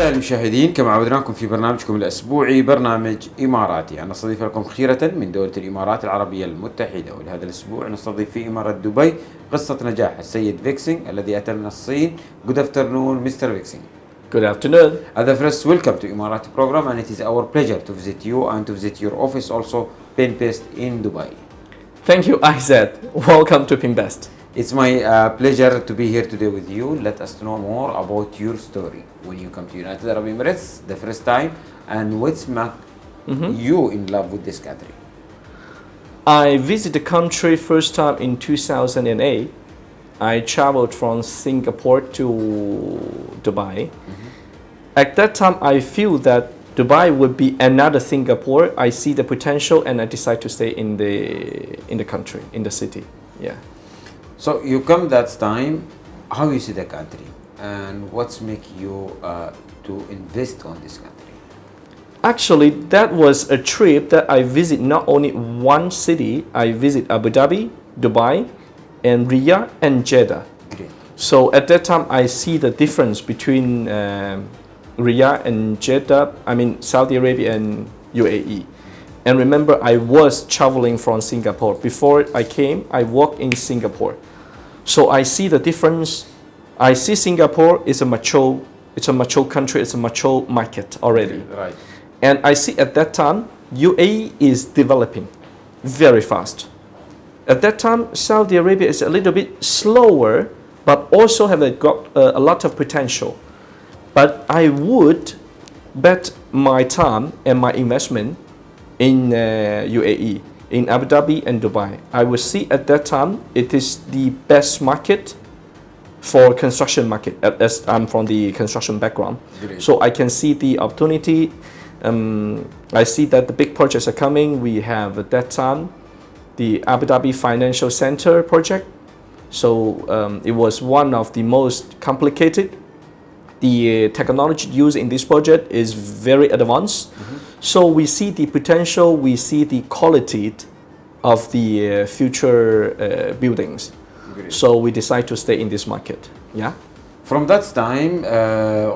أعزائي المشاهدين، كما عودناكم في برنامجكم الأسبوعي برنامج إماراتي، أن نستضيف لكم خيرة من دولة الإمارات العربية المتحدة. ولهذا الأسبوع نستضيف في إمارة دبي قصة نجاح السيد فيكسينغ الذي أتى من الصين. Good afternoon, Mr. Vixing. Good afternoon. At the first, welcome to Emarati program, and it is our pleasure to visit you and to visit your office, also PinBest in Dubai. Thank you, Aizad. Welcome to PinBest. It's my pleasure to be here today with you. Let us know more about your story when you come to United Arab Emirates the first time, and what's made you in love with this country. I visited the country first time in 2008. I traveled from Singapore to Dubai. At that time, I feel that Dubai would be another Singapore. I see the potential, and I decide to stay in the country, in the city. Yeah. So you come that time. How you see the country, and what's make you to invest on this country? Actually, that was a trip that I visit not only one city. I visit Abu Dhabi, Dubai, and Riyadh and Jeddah. Great. So at that time, I see the difference between Riyadh and Jeddah. I mean Saudi Arabia and UAE. And remember, I was traveling from Singapore. Before I came, I worked in Singapore. So I see the difference. I see Singapore is a mature country. It's a mature market already. Right. And I see at that time, UAE is developing very fast. At that time, Saudi Arabia is a little bit slower, but also got a lot of potential. But I would bet my time and my investment in UAE, in Abu Dhabi and Dubai. I will see at that time it is the best market for construction market, as I'm from the construction background. Great. So I can see the opportunity. I see that the big projects are coming. We have at that time the Abu Dhabi Financial Center project. So it was one of the most complicated. The technology used in this project is very advanced. So we see the potential, we see the quality of the future buildings. Great. So we decide to stay in this market. Yeah. From that time,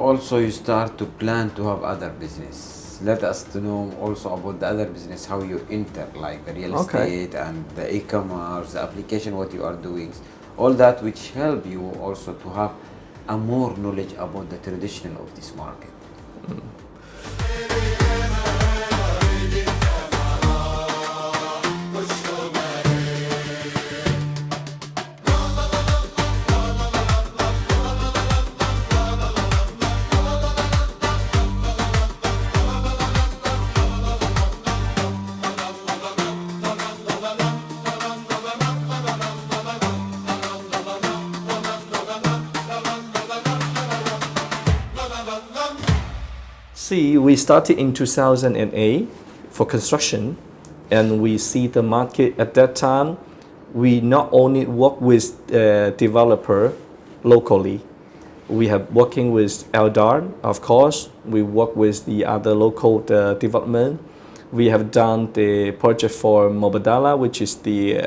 also you start to plan to have other business. Let us to know also about the other business, how you enter, like the real estate and the e-commerce, the application, what you are doing, all that which help you also to have a more knowledge about the traditional of this market. See, we started in 2008 for construction, and we see the market at that time. We not only work with developer locally, we have working with Eldar, of course. We work with the other local development. We have done the project for Mubadala, which is the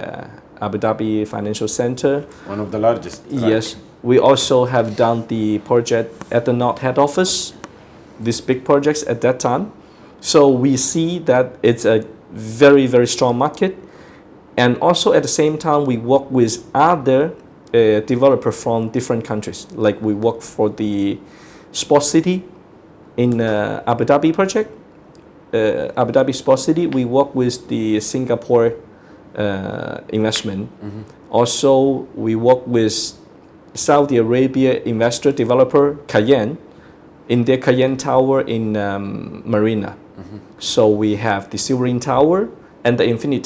Abu Dhabi Financial Center. One of the largest. Right? Yes. We also have done the project at the North Head Office. These big projects at that time. So we see that it's a very, very strong market. And also at the same time, we work with other developers from different countries. Like we work for the Sports City in Abu Dhabi project. Abu Dhabi Sports City, we work with the Singapore investment. Also, we work with Saudi Arabia investor developer Cayenne, in their Cayenne Tower in Marina. So we have the Silverine Tower and the Infinity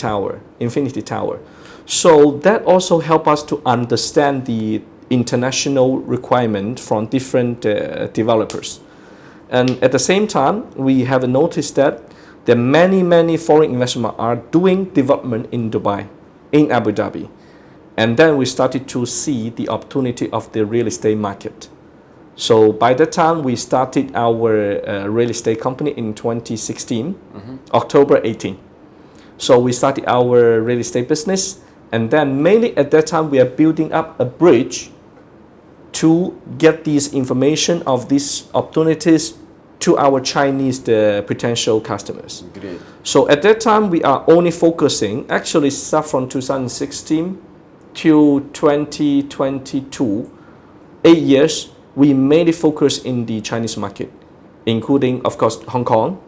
Tower. So that also help us to understand the international requirement from different developers. And at the same time, we have noticed that there are many foreign investors are doing development in Dubai, in Abu Dhabi. And then we started to see the opportunity of the real estate market. So by that time, we started our real estate company in 2016, October 18. So we started our real estate business, and then mainly at that time, we are building up a bridge to get these information of these opportunities to our Chinese potential customers. Great. So at that time, we are only focusing, actually start from 2016 to 2022, 8 years, we mainly focus in the Chinese market, including, of course, Hong Kong,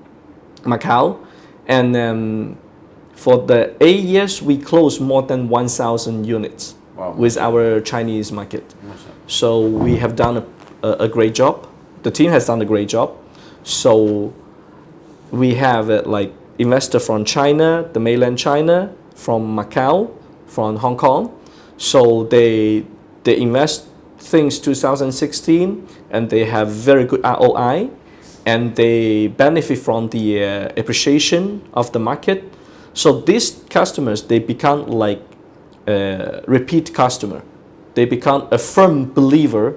Macau, and for the 8 years, we closed more than 1,000 units with our Chinese market. So we have done a great job. The team has done a great job. So we have like investor from China, the mainland China, from Macau, from Hong Kong. So they invest things 2016 and they have very good ROI and they benefit from the appreciation of the market. So these customers, they become like repeat customer. They become a firm believer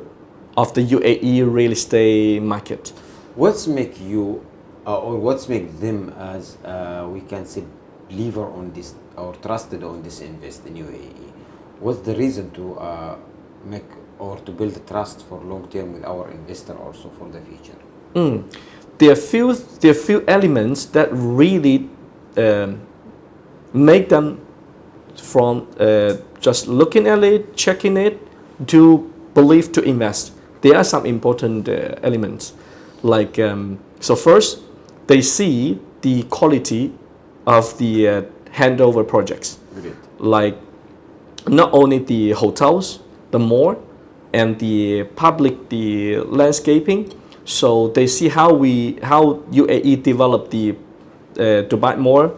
of the UAE real estate market. What's make you or what's make them as we can say believer on this or trusted on this invest in UAE? What's the reason to make or to build trust for long term with our investor also for the future? There are few elements that really make them from just looking at it, checking it, to believe to invest. There are some important elements. Like, so first, they see the quality of the handover projects. Great. Like, not only the hotels, the mall, and the public, the landscaping. So they see how UAE developed the Dubai Mall,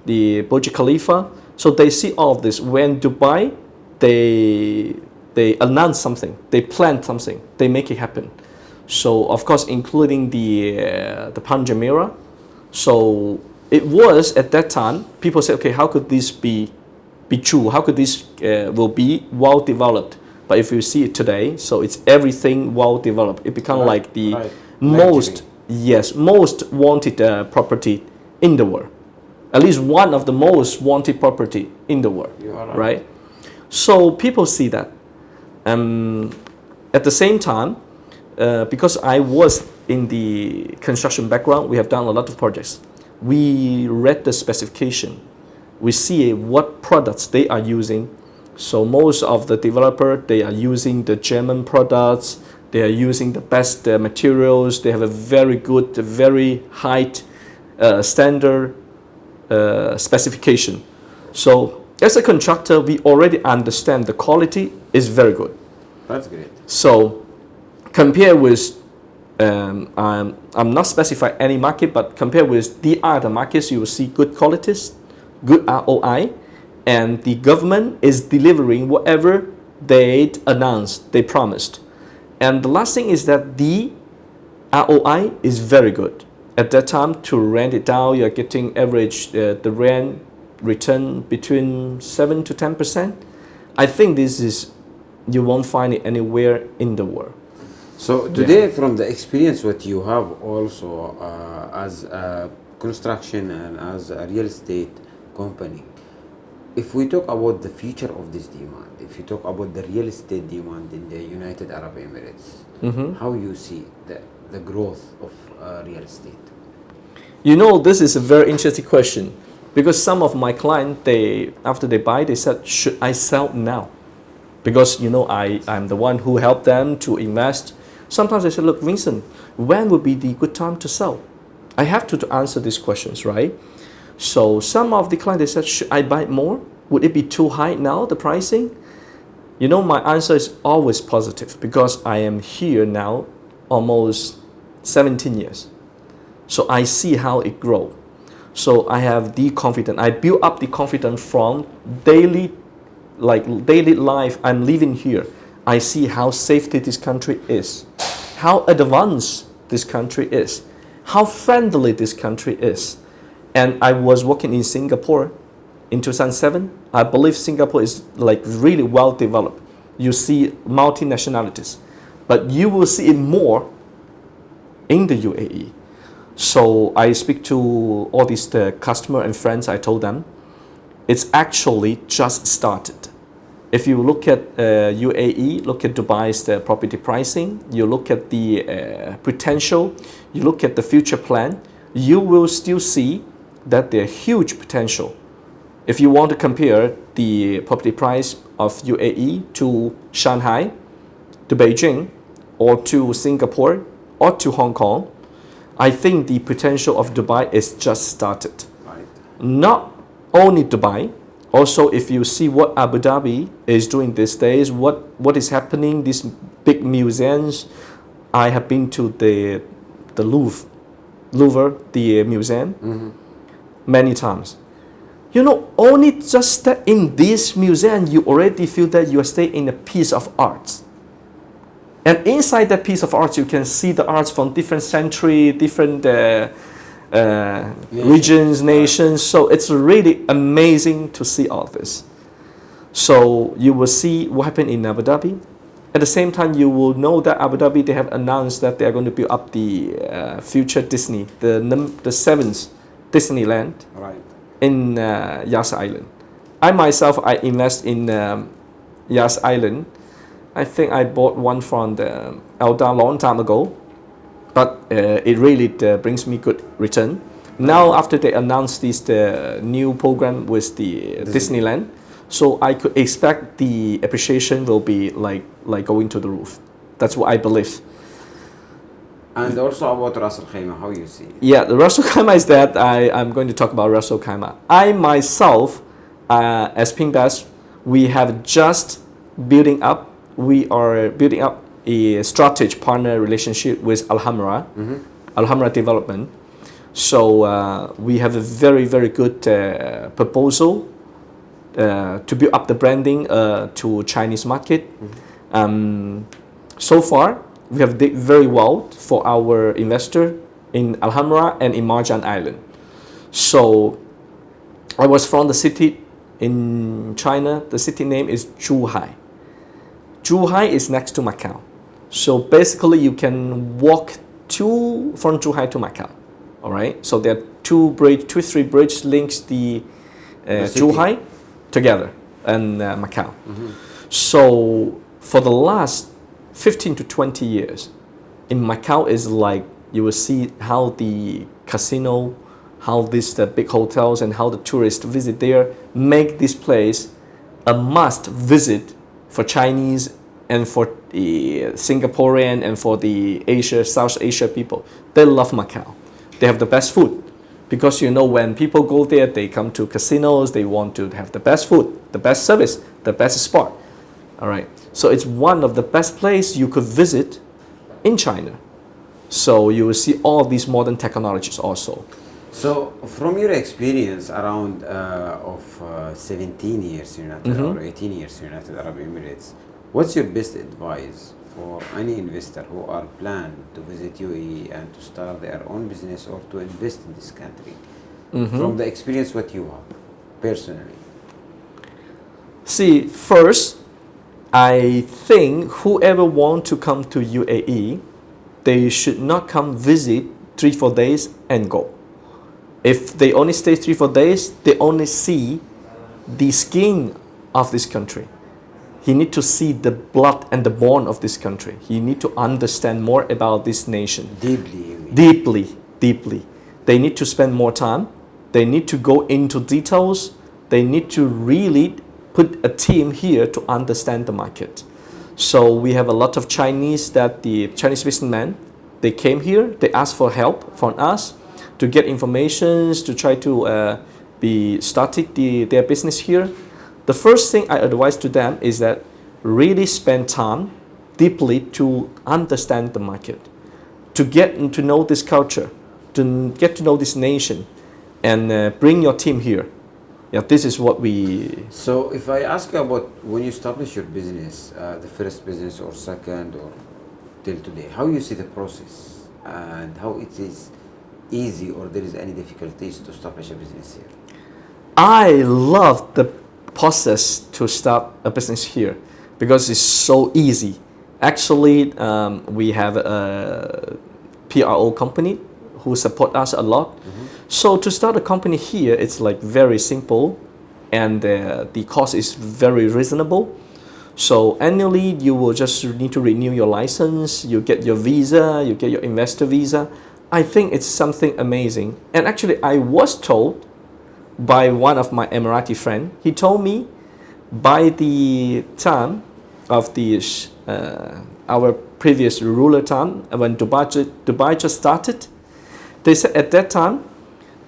the Burj Khalifa. So they see all of this. When Dubai, they announce something, they plan something, they make it happen. So of course, including the Palm Jumeirah. So it was at that time, people say, okay, how could this be true? How could this will be well developed? But if you see it today, so it's everything well developed. It become like the most wanted property in the world. At least one of the most wanted property in the world, right? So people see that. At the same time, because I was in the construction background, we have done a lot of projects. We read the specification. We see what products they are using. So most of the developer, they are using the German products. They are using the best materials. They have a very good, very high standard specification. So as a contractor, we already understand the quality is very good. That's great. So compare with, I'm not specifying any market, but compare with the other markets, you will see good qualities, good ROI, and the government is delivering whatever they announced, they promised. And the last thing is that the ROI is very good. At that time, to rent it down, you're getting average the rent return between 7 to 10%. I think this is, you won't find it anywhere in the world. So today, from the experience what you have also as a construction and as a real estate company, if we talk about the future of this demand, if you talk about the real estate demand in the United Arab Emirates, how you see the growth of real estate? You know, this is a very interesting question because some of my clients, after they buy, they said, should I sell now? Because, you know, I'm the one who helped them to invest. Sometimes they say, look, Vincent, when would be the good time to sell? I have to answer these questions, right? So some of the clients, they said, should I buy more? Would it be too high now, the pricing? You know, my answer is always positive because I am here now almost 17 years. So I see how it grows. So I have the confidence. I build up the confidence from daily life I'm living here. I see how safety this country is, how advanced this country is, how friendly this country is. And I was working in Singapore in 2007. I believe Singapore is like really well developed. You see multinationalities, but you will see it more in the UAE. So I speak to all these customer and friends. I told them it's actually just started. If you look at UAE, look at Dubai's property pricing, you look at the potential, you look at the future plan, you will still see that there are huge potential. If you want to compare the property price of UAE to Shanghai, to Beijing, or to Singapore, or to Hong Kong, I think the potential of Dubai is just started. Right. Not only Dubai, also if you see what Abu Dhabi is doing these days, what is happening, these big museums. I have been to the Louvre, the museum, many times. You know, only just that in this museum, you already feel that you are staying in a piece of art. And inside that piece of art, you can see the arts from different century, different regions, nations. So it's really amazing to see all this. So you will see what happened in Abu Dhabi. At the same time, you will know that Abu Dhabi, they have announced that they are going to build up the future Disney, the seventh Disneyland, Right. in Yas Island. I myself, I invest in Yas Island. I think I bought one from the Elda long time ago, but it really brings me good return. Now after they announced this new program with the Disneyland, so I could expect the appreciation will be like going to the roof. That's what I believe. And also about Ras Al Khaimah, how you see it? Yeah, the Ras Al Khaimah is that I'm going to talk about Ras Al Khaimah. I myself, as PinBest, we have just we are building up a strategic partner relationship with Alhambra, Alhambra Development. So we have a very, very good proposal to build up the branding to Chinese market. So far, we have did very well for our investor in Alhambra and in Marjan Island. So I was from the city in China. The city name is Zhuhai. Zhuhai is next to Macau. So basically you can walk from Zhuhai to Macau. All right. So there are two, three bridges links the Zhuhai together and Macau. So for the last 15 to 20 years, in Macau is like you will see how the casino, how the big hotels and how the tourists visit there make this place a must visit for Chinese and for the Singaporean and for the South Asia people. They love Macau. They have the best food because you know when people go there, they come to casinos, they want to have the best food, the best service, the best spot. All right. So it's one of the best places you could visit in China. So you will see all these modern technologies also. So from your experience around 17 years United or 18 years United Arab Emirates, what's your best advice for any investor who are planned to visit UAE and to start their own business or to invest in this country? From the experience what you have personally. See, first, I think whoever want to come to UAE, they should not come visit 3-4 days and go. If they only stay 3-4 days, they only see the skin of this country. He need to see the blood and the bone of this country. He need to understand more about this nation. Deeply, you mean? Deeply. They need to spend more time. They need to go into details. They need to really put a team here to understand the market. So we have a lot of Chinese businessmen, they came here, they asked for help from us to get information, to try to start their business here. The first thing I advise to them is that really spend time deeply to understand the market, to get to know this culture, to get to know this nation, and bring your team here. Yeah, this is what we... So if I ask you about when you establish your business, the first business or second or till today, how you see the process and how it is easy or there is any difficulties to establish a business here? I love the process to start a business here because it's so easy. Actually, we have a PRO company who support us a lot. So to start a company here, it's like very simple and the cost is very reasonable. So annually, you will just need to renew your license, you get your visa, you get your investor visa. I think it's something amazing. And actually, I was told by one of my Emirati friend, he told me by the time of the our previous ruler time, when Dubai just started, they said at that time,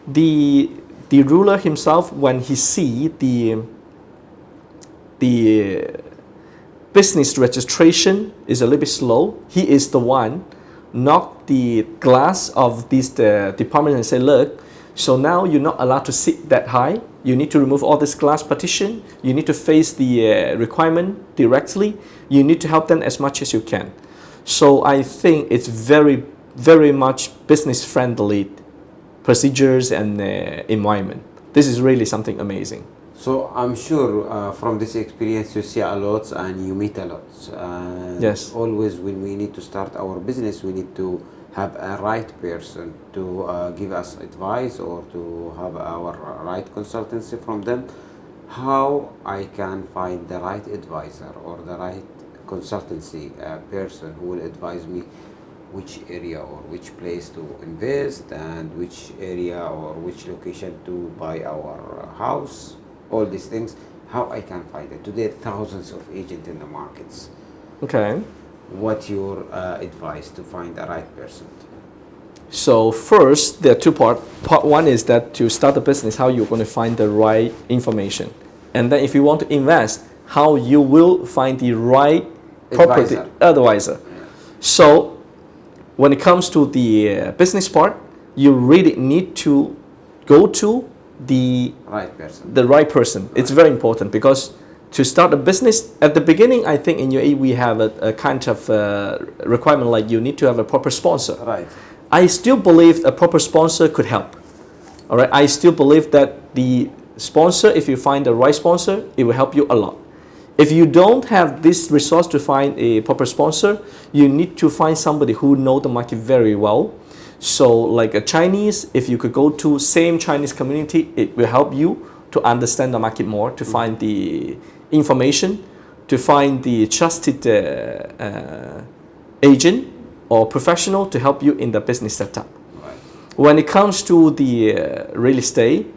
the ruler himself, when he see the business registration is a little bit slow, he is the one knock the glass of this department and say, look, so now you're not allowed to sit that high. You need to remove all this glass partition. You need to face the requirement directly. You need to help them as much as you can. So I think it's very, very much business friendly procedures and environment. This is really something amazing. So I'm sure from this experience you see a lot and you meet a lot. Yes. Always when we need to start our business, we need to have a right person to give us advice or to have our right consultancy from them. How I can find the right advisor or the right consultancy person who will advise me which area or which place to invest and which area or which location to buy our house, all these things, how I can find it. Today thousands of agents in the markets. Okay. What your advice to find the right person? So first, there are two parts. Part one is that to start a business, how you're going to find the right information. And then if you want to invest, how you will find the right property advisor. Yeah. So when it comes to the business part, you really need to go to the right person. Right. It's very important because to start a business, at the beginning, I think in UAE we have a kind of requirement like you need to have a proper sponsor. Right. I still believe a proper sponsor could help. All right. I still believe that the sponsor, if you find the right sponsor, it will help you a lot. If you don't have this resource to find a proper sponsor, you need to find somebody who knows the market very well. So like a Chinese, if you could go to same Chinese community, it will help you to understand the market more, to find the information, to find the trusted agent or professional to help you in the business setup. Right. When it comes to the real estate,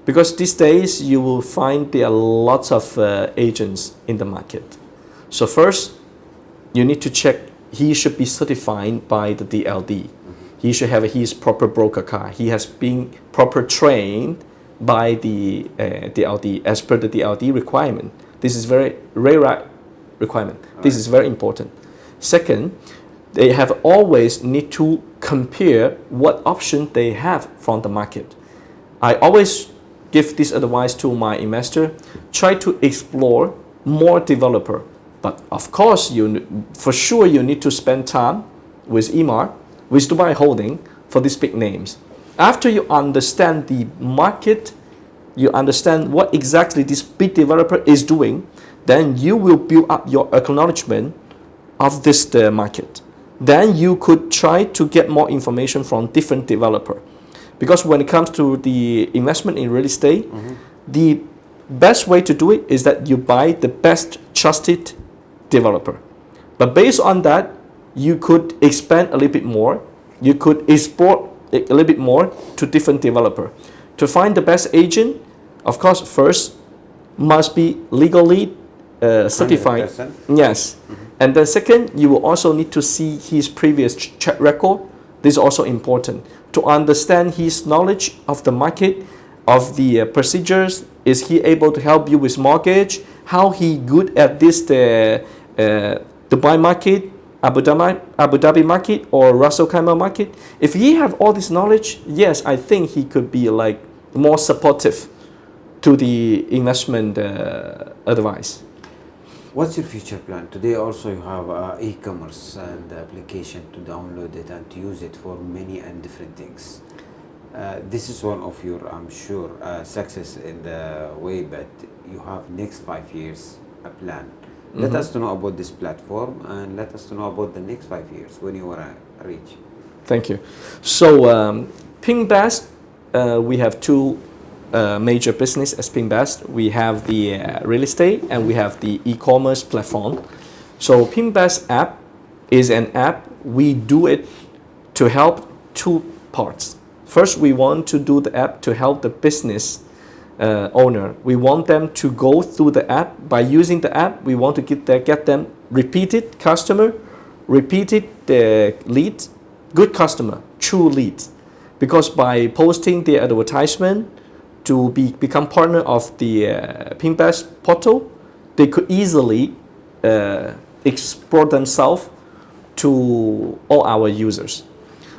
because these days you will find there are lots of agents in the market. So first, you need to check he should be certified by the DLD. He should have his proper broker card. He has been proper trained by the DLD as per the DLD requirement. This is very rare requirement. This is very important. Second, they have always need to compare what option they have from the market. I always give this advice to my investor. Try to explore more developer. But of course, for sure you need to spend time with EMAR, with Dubai Holding for these big names. After you understand the market, you understand what exactly this big developer is doing, then you will build up your acknowledgement of this market. Then you could try to get more information from different developer. Because when it comes to the investment in real estate, the best way to do it is that you buy the best trusted developer. But based on that, you could expand a little bit more. You could export a little bit more to different developer. To find the best agent, of course, first must be legally certified. 100%. Yes. And then second, you will also need to see his previous track record. This is also important. To understand his knowledge of the market, of the procedures. Is he able to help you with mortgage? How he good at this Dubai market, Abu Dhabi market, or Ras Al Khaimah market? If he have all this knowledge, yes, I think he could be like more supportive to the investment advice. What's your future plan? Today also you have e-commerce and application to download it and to use it for many and different things. This is one of your, I'm sure, success in the way, but you have next 5 years a plan. Let us to know about this platform and let us to know about the next 5 years when you want to reach. Thank you. So PinBest, we have two major business as PinBest. We have the real estate and we have the e-commerce platform. So PinBest app is an app. We do it to help two parts. First, we want to do the app to help the business owner. We want them to go through the app. By using the app, we want to get them repeated customer, repeated lead, good customer, true lead. Because by posting the advertisement to become partner of the PinBest portal, they could easily export themselves to all our users.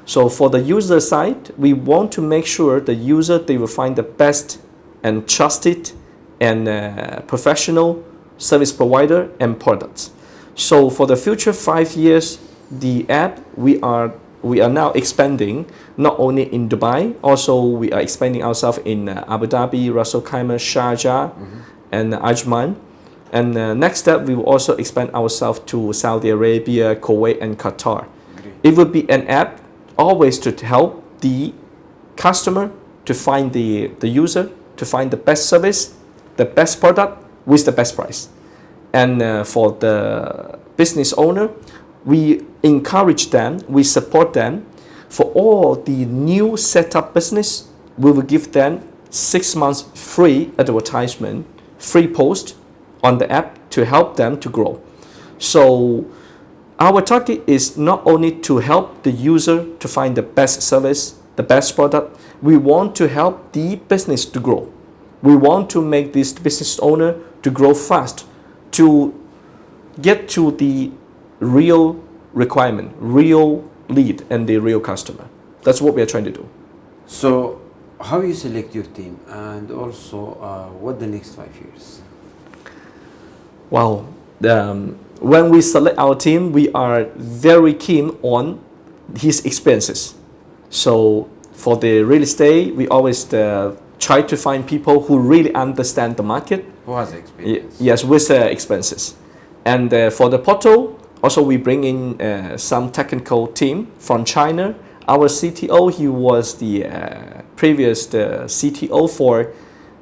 So for the user side, we want to make sure the user, they will find the best and trusted and professional service provider and products. So for the future 5 years, the app we are now expanding not only in Dubai, also we are expanding ourselves in Abu Dhabi, Ras Al Khaimah, Sharjah, and Ajman. And next step, we will also expand ourselves to Saudi Arabia, Kuwait, and Qatar. It will be an app always to help the customer to find the user, to find the best service, the best product with the best price. And for the business owner, we encourage them, we support them. For all the new setup business, we will give them 6 months free advertisement, free post on the app to help them to grow. So our target is not only to help the user to find the best service, the best product. We want to help the business to grow. We want to make this business owner to grow fast, to get to the real requirement, real lead, and the real customer. That's what we are trying to do. So how you select your team, and also what the next 5 years? Wow. When we select our team, we are very keen on his experiences. So for the real estate, we always try to find people who really understand the market. Who has experience? Yes, with expenses. And for the portal, also we bring in some technical team from China. Our CTO, he was the previous CTO for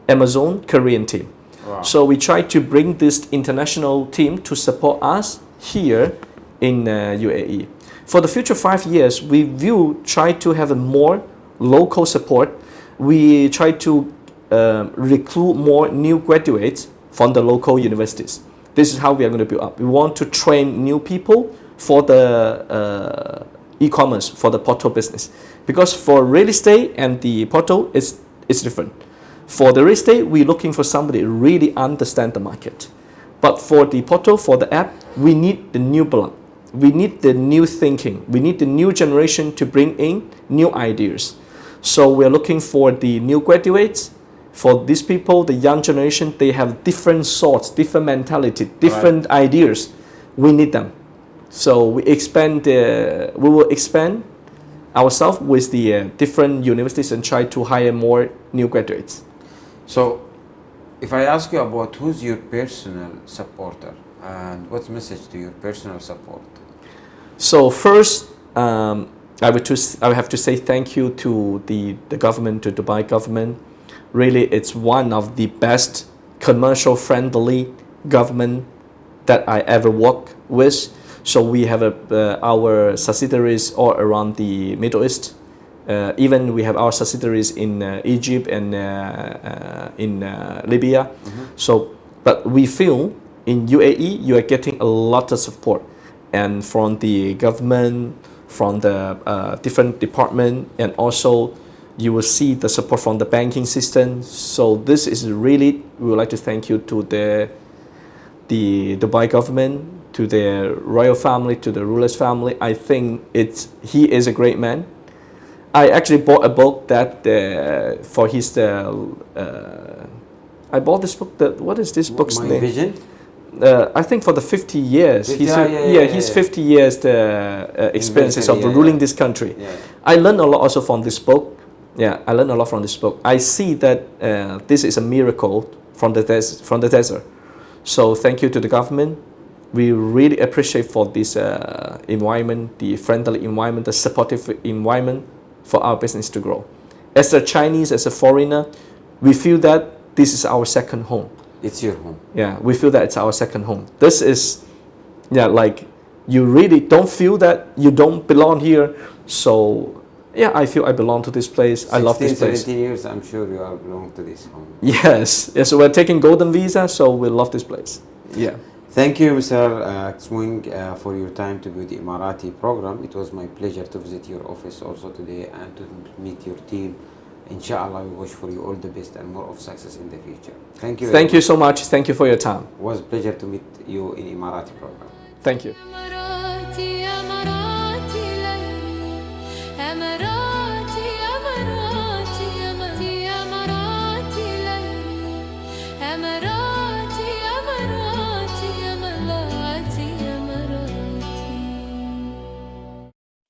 Amazon Korean team. Wow. So we try to bring this international team to support us here in UAE. For the future 5 years, we will try to have a more local support. We try to recruit more new graduates from the local universities. This is how we are going to build up. We want to train new people for the e-commerce, for the portal business. Because for real estate and the portal, it's different. For the real estate, we're looking for somebody who really understand the market. But for the portal, for the app, we need the new blood. We need the new thinking. We need the new generation to bring in new ideas. So we're looking for the new graduates. For these people, the young generation, they have different thoughts, different mentality, different ideas. We need them. So we will expand ourselves with the different universities and try to hire more new graduates. So if I ask you about who's your personal supporter and what's the message to your personal support? So first, I would have to say thank you to the government, to Dubai government. Really, it's one of the best commercial friendly government that I ever worked with. So we have our subsidiaries all around the Middle East. Even we have our subsidiaries in Egypt and in Libya. So, but we feel in UAE you are getting a lot of support, and from the government, from the different department, and also you will see the support from the banking system. So this is really, we would like to thank you to the Dubai government, to the royal family, to the ruler's family. I think he is a great man. I actually bought a book that for his I bought this book. What is this book's My name? Vision? I think for the 50 years. He's 50 years the experiences of ruling this country. Yeah. I learned a lot also from this book. Yeah, I learned a lot from this book. I see that this is a miracle from the desert. So thank you to the government. We really appreciate for this environment, the friendly environment, the supportive environment for our business to grow. As a Chinese, as a foreigner, we feel that this is our second home. It's your home. Yeah, we feel that it's our second home. This is, yeah, like you really don't feel that you don't belong here. So yeah, I feel I belong to this place. I love this place. 17 years, I'm sure you are belong to this home. Yes, yes. So we're taking golden visa, so we love this place. Yeah. Thank you, Mr. Swing, for your time to do the Emarati program. It was my pleasure to visit your office also today and to meet your team. Inshallah, we wish for you all the best and more of success in the future. Thank you. Thank you so much. Thank you for your time. It was a pleasure to meet you in Emarati program. Thank you.